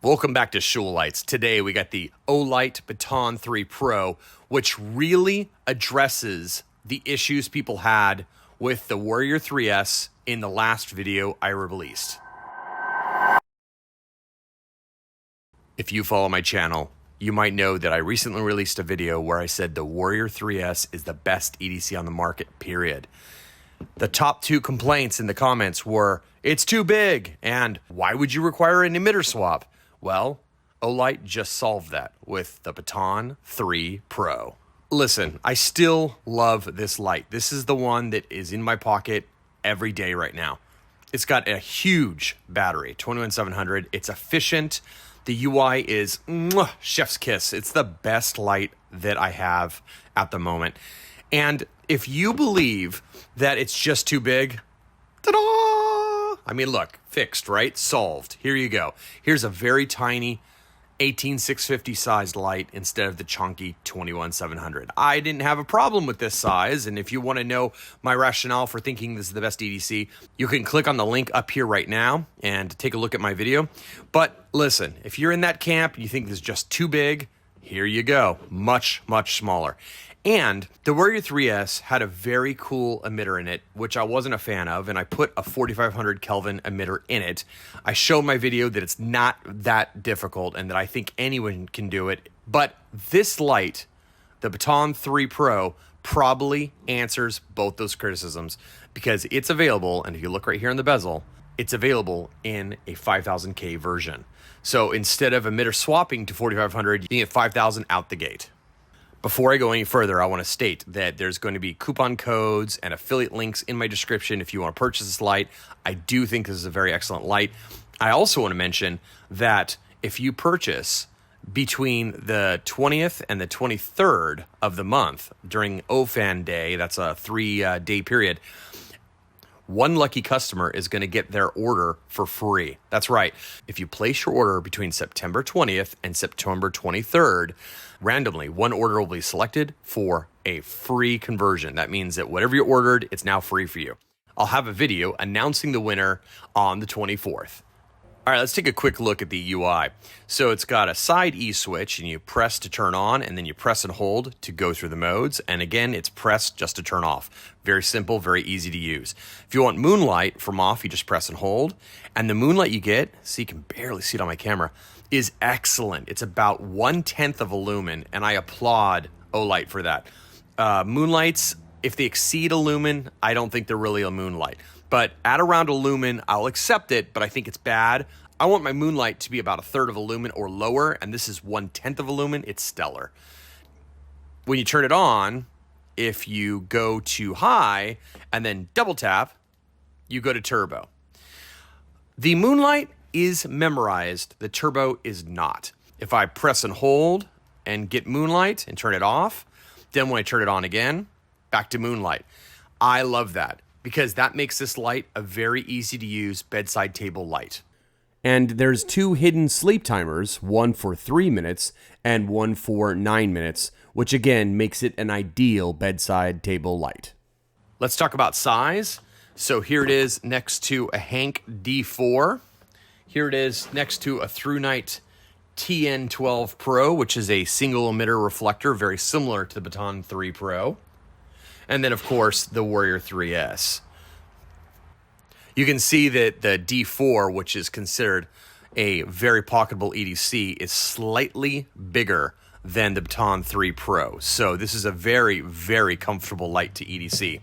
Welcome back to Shul Lights. Today we got the Olight Baton 3 Pro, which really addresses the issues people had with the Warrior 3S in the last video I released. If you follow my channel, you might know that I recently released a video where I said the Warrior 3S is the best EDC on the market, period. The top two complaints in the comments were, it's too big, and why would you require an emitter swap? Well, Olight just solved that with the Baton 3 Pro. Listen, I still love this light. This is the one that is in my pocket every day right now. It's got a huge battery, 21700. It's efficient. The UI is chef's kiss. It's the best light that I have at the moment. And if you believe that it's just too big, ta-da! I mean, look, fixed, right? Solved. Here you go. Here's a very tiny 18650 sized light instead of the chunky 21700. I didn't have a problem with this size, and if you want to know my rationale for thinking this is the best EDC, you can click on the link up here right now and take a look at my video. But listen, if you're in that camp, you think this is just too big, here you go. Much, much smaller. And the Warrior 3S had a very cool emitter in it, which I wasn't a fan of, and I put a 4500 Kelvin emitter in it. I showed in my video that it's not that difficult and that I think anyone can do it. But this light, the Baton 3 Pro, probably answers both those criticisms because it's available, and if you look right here in the bezel, it's available in a 5000K version. So instead of emitter swapping to 4500, you can get 5000 out the gate. Before I go any further, I want to state that there's going to be coupon codes and affiliate links in my description if you want to purchase this light. I do think this is a very excellent light. I also want to mention that if you purchase between the 20th and the 23rd of the month during OFAN Day, that's a 3-day period, one lucky customer is going to get their order for free. That's right. If you place your order between September 20th and September 23rd, randomly, one order will be selected for a free conversion. That means that whatever you ordered, it's now free for you. I'll have a video announcing the winner on the 24th. All right, let's take a quick look at the UI. So it's got a side E switch, and you press to turn on, and then you press and hold to go through the modes. And again, it's press just to turn off. Very simple, very easy to use. If you want moonlight from off, you just press and hold. And the moonlight you get, so you can barely see it on my camera, is excellent. It's about 1/10 of a lumen, and I applaud Olight for that. Moonlights, if they exceed a lumen, I don't think they're really a moonlight. But at around a lumen, I'll accept it, but I think it's bad. I want my moonlight to be about 1/3 of a lumen or lower, and this is 1/10 of a lumen. It's stellar. When you turn it on, if you go to high and then double tap, you go to turbo. The moonlight is memorized. The turbo is not. If I press and hold and get moonlight and turn it off, then when I turn it on again, back to moonlight. I love that, because that makes this light a very easy to use bedside table light. And there's two hidden sleep timers, one for 3 minutes and one for 9 minutes, which again makes it an ideal bedside table light. Let's talk about size. So here it is next to a Hank D4. Here it is next to a ThruNite TN12 Pro, which is a single emitter reflector, very similar to the Baton 3 Pro. And then, of course, the Warrior 3S. You can see that the D4, which is considered a very pocketable EDC, is slightly bigger than the Baton 3 Pro. So this is a very, very comfortable light to EDC.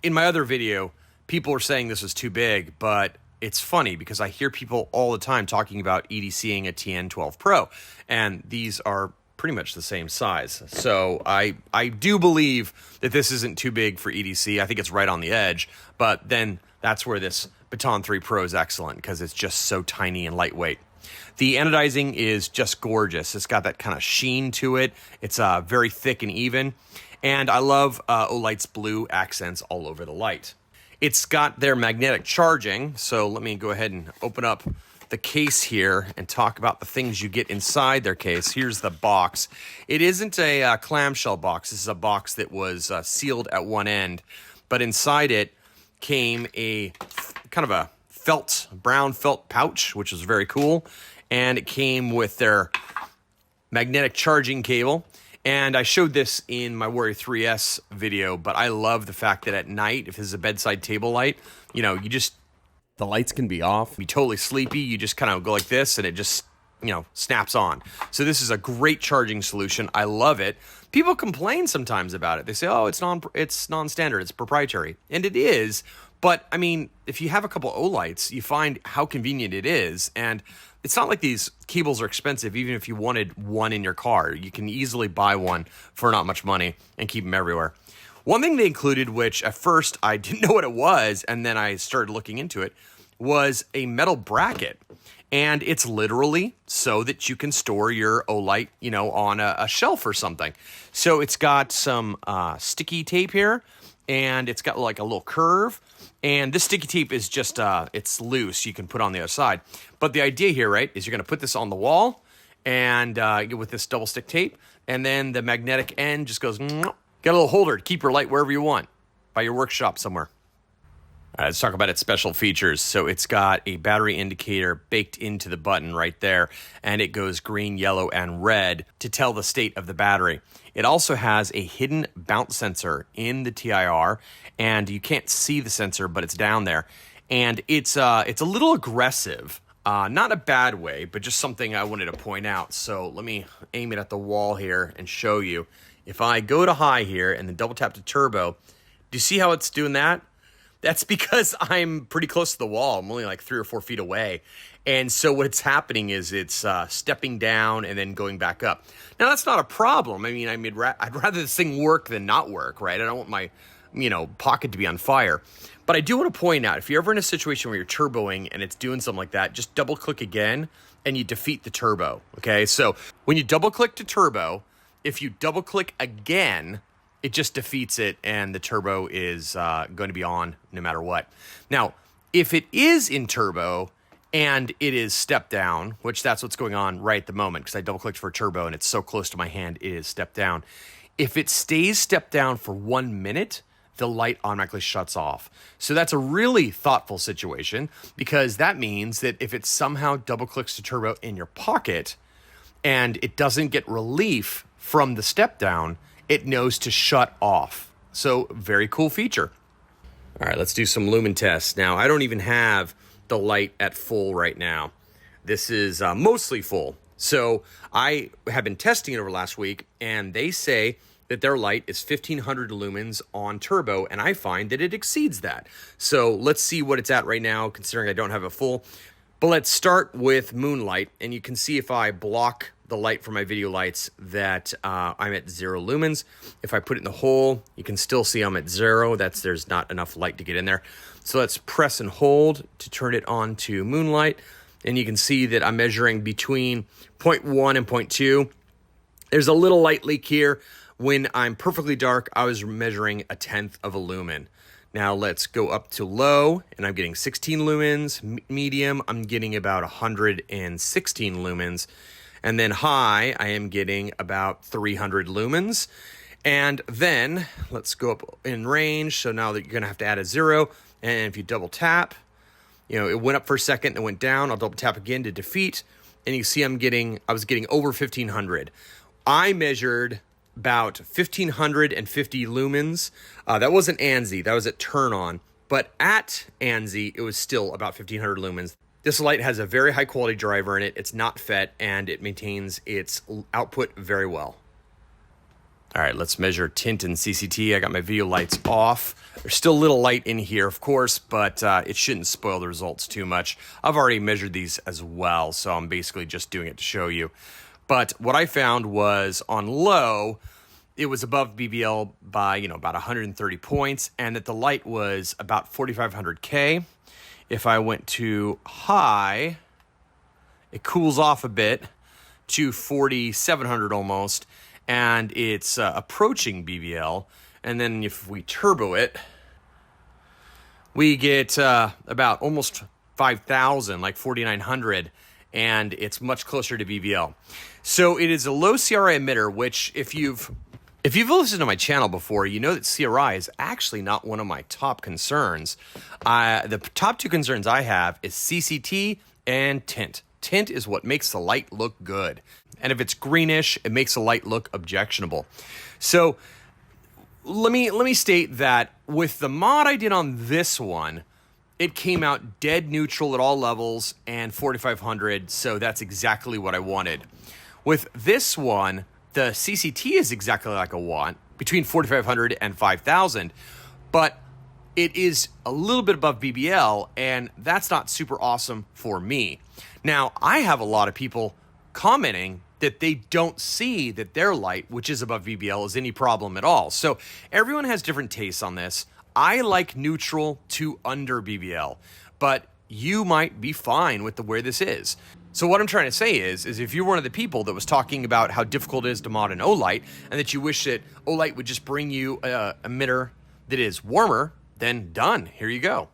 In my other video, people were saying this was too big, but it's funny because I hear people all the time talking about EDCing a TN12 Pro, and these are pretty much the same size. So I do believe that this isn't too big for EDC. I think it's right on the edge, but then that's where this Baton 3 Pro is excellent because it's just so tiny and lightweight. The anodizing is just gorgeous. It's got that kind of sheen to it. It's very thick and even. And I love Olight's blue accents all over the light. It's got their magnetic charging. So let me go ahead and open up the case here and talk about the things you get inside their case. Here's the box. It isn't a clamshell box. This is a box that was sealed at one end, but inside it came a kind of a brown felt pouch, which was very cool. And it came with their magnetic charging cable. And I showed this in my Warrior 3S video, but I love the fact that at night, if this is a bedside table light, you know, the lights can be off, be totally sleepy. You just kind of go like this and it just, you know, snaps on. So this is a great charging solution. I love it. People complain sometimes about it. They say, oh, it's non-standard, it's proprietary. And it is. But I mean, if you have a couple O-lights, you find how convenient it is. And it's not like these cables are expensive. Even if you wanted one in your car, you can easily buy one for not much money and keep them everywhere. One thing they included, which at first I didn't know what it was, and then I started looking into it, was a metal bracket. And it's literally so that you can store your O-light, you know, on a shelf or something. So it's got some sticky tape here, and it's got like a little curve. And this sticky tape is just, it's loose. You can put on the other side. But the idea here, right, is you're going to put this on the wall and with this double stick tape. And then the magnetic end just goes, get a little holder to keep your light wherever you want, by your workshop somewhere. All right, let's talk about its special features. So it's got a battery indicator baked into the button right there, and it goes green, yellow, and red to tell the state of the battery. It also has a hidden bounce sensor in the TIR, and you can't see the sensor, but it's down there. And it's a little aggressive, not a bad way, but just something I wanted to point out. So let me aim it at the wall here and show you. If I go to high here and then double tap to turbo, do you see how it's doing that? That's because I'm pretty close to the wall. I'm only like 3 or 4 feet away. And so what's happening is it's stepping down and then going back up. Now, that's not a problem. I mean, I'd rather this thing work than not work, right? I don't want my, pocket to be on fire. But I do want to point out, if you're ever in a situation where you're turboing and it's doing something like that, just double click again and you defeat the turbo, okay? So when you double click to turbo, if you double click again, it just defeats it, and the turbo is going to be on no matter what. Now, if it is in turbo and it is step down, which that's what's going on right at the moment because I double-clicked for turbo and it's so close to my hand, it is step down. If it stays step down for 1 minute, the light automatically shuts off. So that's a really thoughtful situation because that means that if it somehow double-clicks to turbo in your pocket and it doesn't get relief from the step down, it knows to shut off. So very cool feature. All right, let's do some lumen tests. Now, I don't even have the light at full right now. This is mostly full. So I have been testing it over last week, and they say that their light is 1,500 lumens on turbo, and I find that it exceeds that. So let's see what it's at right now, considering I don't have it full. But let's start with moonlight, and you can see if I block the light from my video lights that I'm at 0 lumens. If I put it in the hole, you can still see I'm at 0. There's not enough light to get in there. So let's press and hold to turn it on to moonlight. And you can see that I'm measuring between 0.1 and 0.2. There's a little light leak here. When I'm perfectly dark, I was measuring 1/10 of a lumen. Now let's go up to low, and I'm getting 16 lumens. Medium, I'm getting about 116 lumens. And then high, I am getting about 300 lumens. And then let's go up in range. So now that you're gonna have to add a 0. And if you double tap, it went up for a second and went down. I'll double tap again to defeat. And you see I was getting over 1,500. I measured about 1,550 lumens. That wasn't ANSI, that was at turn on. But at ANSI, it was still about 1,500 lumens. This light has a very high quality driver in it. It's not FET, and it maintains its output very well. All right, let's measure tint and CCT. I got my video lights off. There's still a little light in here, of course, but it shouldn't spoil the results too much. I've already measured these as well, so I'm basically just doing it to show you. But what I found was on low, it was above BBL by, about 130 points, and that the light was about 4,500 K. If I went to high, it cools off a bit to 4,700 almost, and it's approaching BBL. And then if we turbo it, we get about almost 5,000, like 4,900, and it's much closer to BBL. So it is a low CRI emitter, which if you've If you've listened to my channel before, you know that CRI is actually not one of my top concerns. The top two concerns I have is CCT and tint. Tint is what makes the light look good. And if it's greenish, it makes the light look objectionable. So let me state that with the mod I did on this one, it came out dead neutral at all levels and 4500, so that's exactly what I wanted. With this one, the CCT is exactly like I want, between 4500 and 5000, but it is a little bit above BBL, and that's not super awesome for me. Now, I have a lot of people commenting that they don't see that their light, which is above BBL, is any problem at all. So everyone has different tastes on this. I like neutral to under BBL, but you might be fine with the way this is. So what I'm trying to say is if you're one of the people that was talking about how difficult it is to mod an Olight and that you wish that Olight would just bring you an emitter that is warmer, then done. Here you go.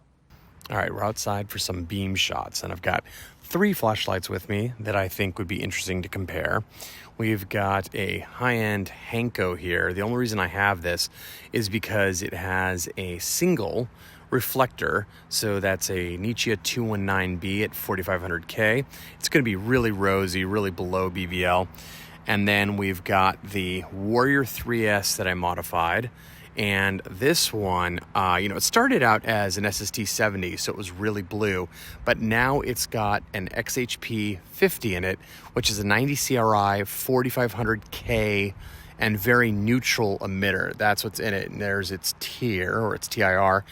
All right, we're outside for some beam shots, and I've got 3 flashlights with me that I think would be interesting to compare. We've got a high-end Henko here. The only reason I have this is because it has a single reflector, so that's a Nichia 219B at 4500K. It's going to be really rosy, really below BBL. And then we've got the Warrior 3S that I modified. And this one, it started out as an SST 70, so it was really blue, but now it's got an XHP 50 in it, which is a 90 CRI 4500K and very neutral emitter. That's what's in it. And there's its tier, or its TIR.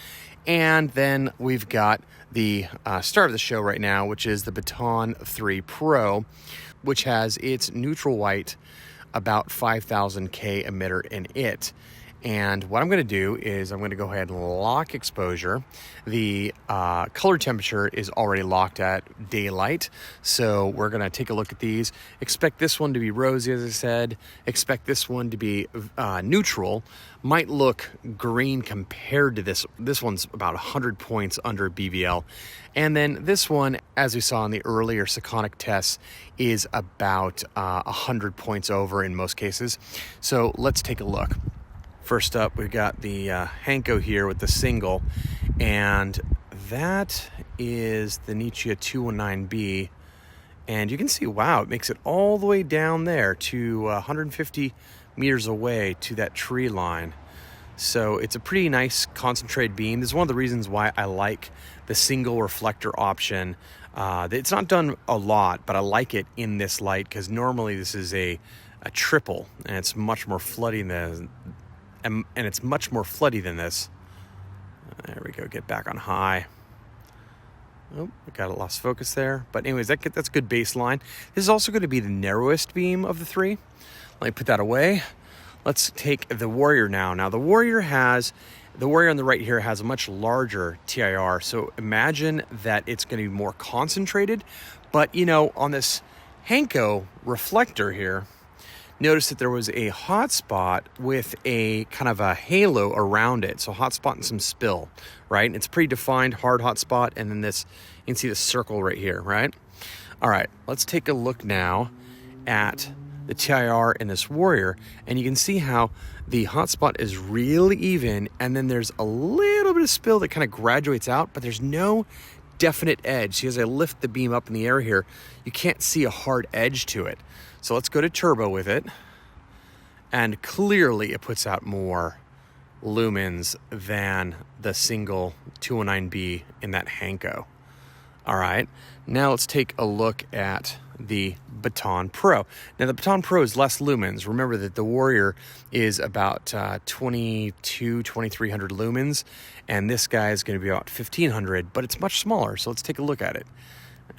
And then we've got the star of the show right now, which is the Baton 3 Pro, which has its neutral white about 5000K emitter in it. And what I'm going to do is I'm going to go ahead and lock exposure. The color temperature is already locked at daylight, so we're going to take a look at these. Expect this one to be rosy, as I said. Expect this one to be neutral. Might look green compared to this. This one's about 100 points under BBL. And then this one, as we saw in the earlier Sekonic tests, is about 100 points over in most cases. So let's take a look. First up, we've got the Henko here with the single, and that is the Nichia 219B. And you can see, wow, it makes it all the way down there to 150 meters away to that tree line. So it's a pretty nice concentrated beam. This is one of the reasons why I like the single reflector option. It's not done a lot, but I like it in this light because normally this is a triple, and it's much more flooding than. And it's much more floody than this. There we go, get back on high. Oh, we got a lost focus there. But anyways, that's good baseline. This is also going to be the narrowest beam of the 3. Let me put that away. Let's take the Warrior now. Now the Warrior on the right here has a much larger TIR. So imagine that it's going to be more concentrated. But on this Henko reflector here, notice that there was a hotspot with a kind of a halo around it. So hotspot and some spill, right? It's pretty defined, hard hotspot, and then this, you can see the circle right here, right? All right, let's take a look now at the TIR in this Warrior, and you can see how the hotspot is really even, and then there's a little bit of spill that kind of graduates out, but there's no definite edge. See, as I lift the beam up in the air here, you can't see a hard edge to it. So let's go to turbo with it, and clearly it puts out more lumens than the single 219B in that Henko. All right, now let's take a look at the Baton Pro. Now the Baton Pro is less lumens. Remember that the Warrior is about 2300 lumens, and this guy is going to be about 1500, but it's much smaller. So let's take a look at it.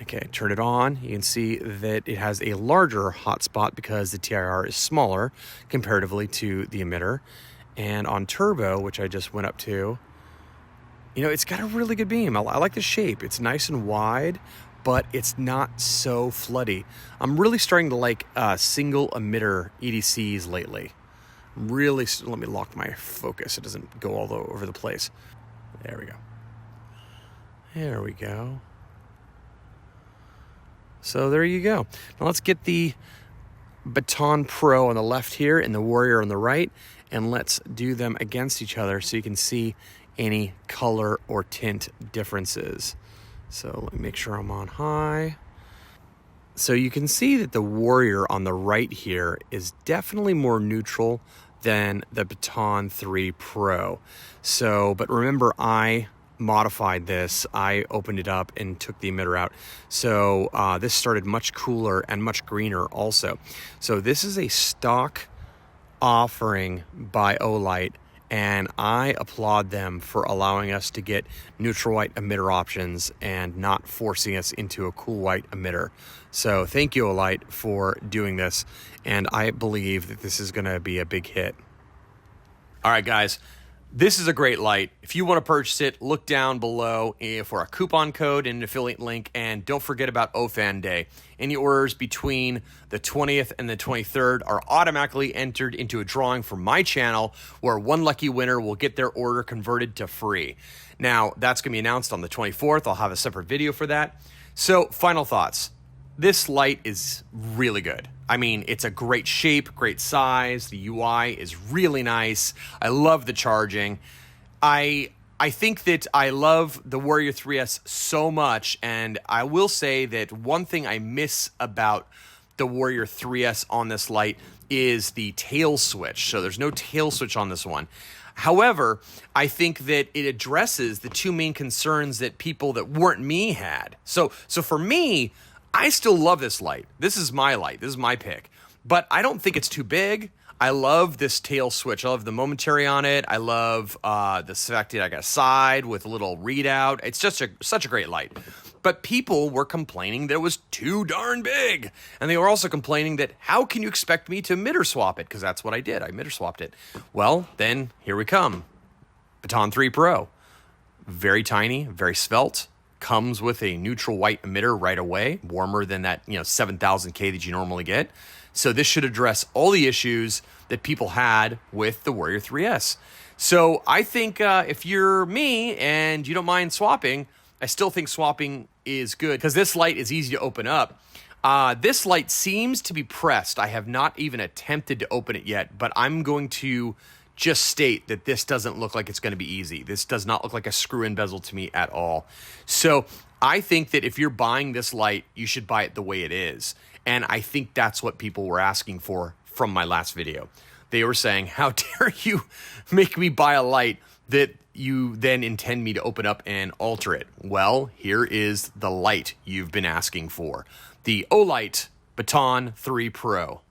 Okay, turn it on. You can see that it has a larger hotspot because the TIR is smaller comparatively to the emitter. And on turbo, which I just went up to, it's got a really good beam. I like the shape. It's nice and wide, but it's not so floody. I'm really starting to like single emitter EDCs lately. Let me lock my focus. It doesn't go all over the place. There we go. There we go. So there you go. Now let's get the Baton Pro on the left here and the Warrior on the right. And let's do them against each other so you can see any color or tint differences. So let me make sure I'm on high. So you can see that the Warrior on the right here is definitely more neutral than the Baton 3 Pro. So, but remember, I modified this. I opened it up and took the emitter out. So this started much cooler and much greener also. So this is a stock offering by Olight, and I applaud them for allowing us to get neutral white emitter options and not forcing us into a cool white emitter. So thank you, Olight, for doing this, and I believe that this is going to be a big hit. All right, guys. This is a great light. If you want to purchase it, look down below for a coupon code and an affiliate link. And don't forget about OFAN Day. Any orders between the 20th and the 23rd are automatically entered into a drawing for my channel, where one lucky winner will get their order converted to free. Now, that's going to be announced on the 24th. I'll have a separate video for that. So, final thoughts. This light is really good. I mean, it's a great shape, great size. The UI is really nice. I love the charging. I think that I love the Warrior 3S so much, and I will say that one thing I miss about the Warrior 3S on this light is the tail switch. So there's no tail switch on this one. However, I think that it addresses the two main concerns that people that weren't me had. So for me, I still love this light. This is my light. This is my pick. But I don't think it's too big. I love this tail switch. I love the momentary on it. I love the fact that I got a side with a little readout. It's just such a great light. But people were complaining that it was too darn big. And they were also complaining that how can you expect me to emitter swap it? Because that's what I did. I emitter swapped it. Well, then here we come. Baton 3 Pro. Very tiny, very svelte. Comes with a neutral white emitter right away, warmer than that 7000K that you normally get. So this should address all the issues that people had with the Warrior 3S. So I think if you're me and you don't mind swapping, I still think swapping is good because this light is easy to open up. This light seems to be pressed. I have not even attempted to open it yet, but I'm going to just state that this doesn't look like it's going to be easy. This does not look like a screw-in bezel to me at all. So I think that if you're buying this light, you should buy it the way it is. And I think that's what people were asking for from my last video. They were saying, how dare you make me buy a light that you then intend me to open up and alter it? Well, here is the light you've been asking for. The Olight Baton 3 Pro.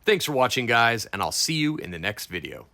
Thanks for watching, guys, and I'll see you in the next video.